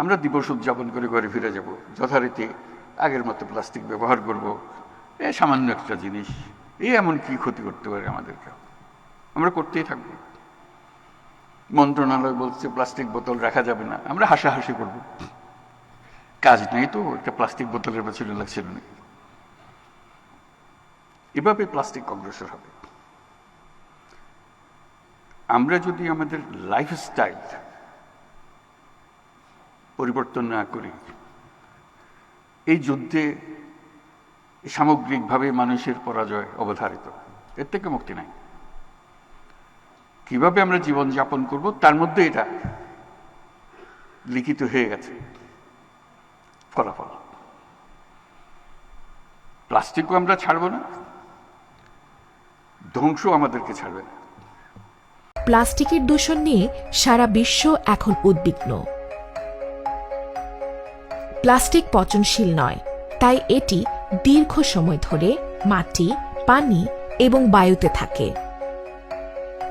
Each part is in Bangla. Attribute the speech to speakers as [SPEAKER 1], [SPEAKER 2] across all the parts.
[SPEAKER 1] আমরা দিবস উদযাপন করে ঘরে ফিরে যাব, যথারীতি আগের মতো প্লাস্টিক ব্যবহার করব। সামান্য একটা জিনিস, এমন কি ক্ষতি করতে পারে আমাদেরকে? আমরা করতেই থাকবো। মন্ত্রণালয় বলছে প্লাস্টিক বোতল রাখা যাবে না, আমরা হাসাহাসি করব। কাজ নেই তো একটা প্লাস্টিক বোতলের পেছনে লাগছিল নাকি? এভাবে প্লাস্টিক অগ্রসর হবে। আমরা যদি আমাদের লাইফস্টাইল পরিবর্তন না করি, এই যুদ্ধে সামগ্রিকভাবে মানুষের পরাজয় অবধারিত, এর থেকে মুক্তি নাই। কিভাবে আমরা জীবন যাপন করব তার মধ্যে এটা লিখিত হয়ে গেছে ফলাফল। প্লাস্টিকও আমরা ছাড়ব না, ধ্বংস আমাদেরকে ছাড়বে না।
[SPEAKER 2] প্লাস্টিকের দূষণ নিয়ে সারা বিশ্ব এখন উদ্বিগ্ন। প্লাস্টিক পচনশীল নয়, তাই এটি দীর্ঘ সময় ধরে মাটি, পানি এবং বায়ুতে থাকে।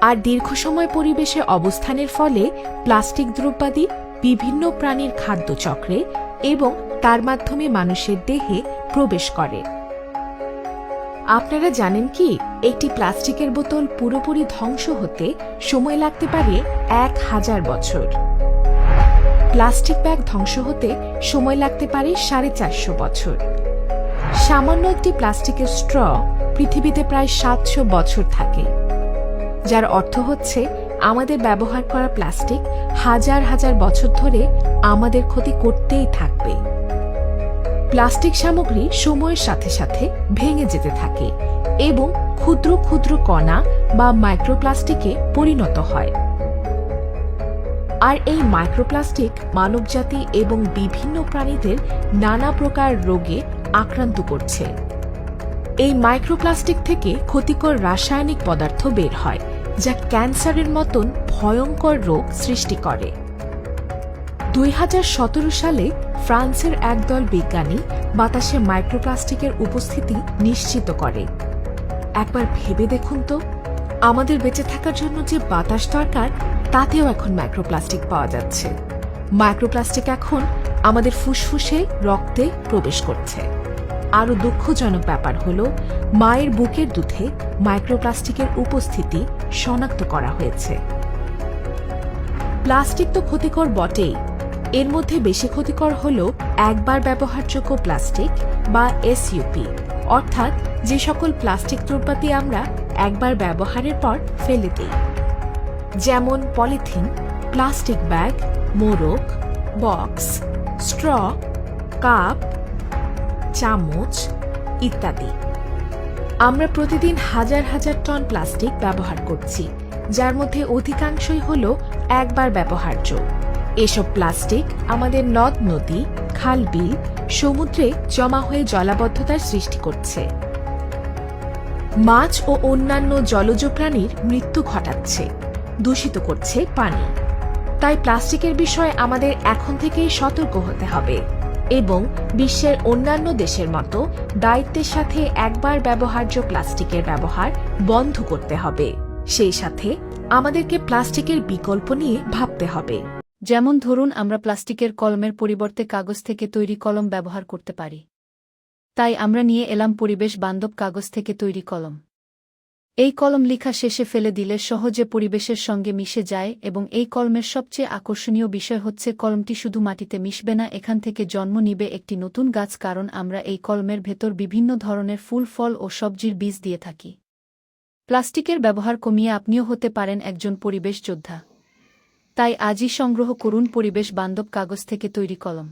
[SPEAKER 2] আর দীর্ঘ সময় পরিবেশে অবস্থানের ফলে প্লাস্টিক দ্রব্যাদি বিভিন্ন প্রাণীর খাদ্য চক্রে এবং তার মাধ্যমে মানুষের দেহে প্রবেশ করে। আপনারা জানেন কি, একটি প্লাস্টিকের বোতল পুরোপুরি ধ্বংস হতে সময় লাগতে পারে 1000 বছর। প্লাস্টিক ব্যাগ ধ্বংস হতে সময় লাগতে পারে 450 বছর। সামান্য একটি প্লাস্টিকের স্ট্র পৃথিবীতে প্রায় 700 বছর থাকে, যার অর্থ হচ্ছে আমাদের ব্যবহার করা প্লাস্টিক হাজার হাজার বছর ধরে আমাদের ক্ষতি করতেই থাকবে। প্লাস্টিক সামগ্রী সময়ের সাথে সাথে ভেঙে যেতে থাকে এবং ক্ষুদ্র ক্ষুদ্র কণা বা মাইক্রোপ্লাস্টিকে পরিণত হয়। আর এই মাইক্রোপ্লাস্টিক মানবজাতি এবং বিভিন্ন প্রাণীদের নানা প্রকার রোগে আক্রান্ত করছে। এই মাইক্রোপ্লাস্টিক থেকে ক্ষতিকর রাসায়নিক পদার্থ বের হয়, যা ক্যান্সারের মতন ভয়ঙ্কর রোগ সৃষ্টি করে। 2017 সালে ফ্রান্সের একদল বিজ্ঞানী বাতাসে মাইক্রোপ্লাস্টিকের উপস্থিতি নিশ্চিত করে। একবার ভেবে দেখুন তো, আমাদের বেঁচে থাকার জন্য যে বাতাস দরকার তাতেও এখন মাইক্রোপ্লাস্টিক পাওয়া যাচ্ছে। মাইক্রোপ্লাস্টিক এখন আমাদের ফুসফুসে, রক্তে প্রবেশ করছে। আরও দুঃখজনক ব্যাপার হল, মায়ের বুকের দুধে মাইক্রোপ্লাস্টিকের উপস্থিতি শনাক্ত করা হয়েছে। প্লাস্টিক তো ক্ষতিকর বটেই, এর মধ্যে বেশি ক্ষতিকর হল একবার ব্যবহারযোগ্য প্লাস্টিক বা এসইউপি, অর্থাৎ যে সকল প্লাস্টিক দ্রব্যাদি আমরা একবার ব্যবহারের পর ফেলে দিই, যেমন পলিথিন, প্লাস্টিক ব্যাগ, মোড়ক, বক্স, স্ট্র, কাপ, চামচ ইত্যাদি। আমরা প্রতিদিন হাজার হাজার টন প্লাস্টিক ব্যবহার করছি, যার মধ্যে অধিকাংশই হল একবার ব্যবহার্য। এসব প্লাস্টিক আমাদের নদ নদী, খাল বিল, সমুদ্রে জমা হয়ে জলাবদ্ধতার সৃষ্টি করছে। মাছ ও অন্যান্য জলজ প্রাণীর মৃত্যু ঘটাচ্ছে, দূষিত করছে পানি। তাই প্লাস্টিকের বিষয়ে আমাদের এখন থেকেই সতর্ক হতে হবে এবং বিশ্বের অন্যান্য দেশের মতো দায়িত্বের সাথে একবার ব্যবহার্য প্লাস্টিকের ব্যবহার বন্ধ করতে হবে। সেই সাথে আমাদেরকে প্লাস্টিকের বিকল্প নিয়ে ভাবতে হবে।
[SPEAKER 3] যেমন ধরুন, আমরা প্লাস্টিকের কলমের পরিবর্তে কাগজ থেকে তৈরি কলম ব্যবহার করতে পারি। তাই আমরা নিয়ে এলাম পরিবেশ বান্ধব কাগজ থেকে তৈরি কলম। এই কলম লেখা শেষে ফেলে দিলে সহজে পরিবেশের সঙ্গে মিশে যায় এবং এই কলমের সবচেয়ে আকর্ষণীয় বিষয় হচ্ছে কলমটি শুধু মাটিতে মিশবে না, এখান থেকে জন্ম নিবে একটি নতুন গাছ, কারণ আমরা এই কলমের ভেতর বিভিন্ন ধরনের ফুল, ফল ও সবজির বীজ দিয়ে থাকি। প্লাস্টিকের ব্যবহার কমিয়ে আপনিও হতে পারেন একজন পরিবেশ যোদ্ধা। তাই আজই সংগ্রহ করুন পরিবেশ বান্ধব কাগজ থেকে তৈরি কলম।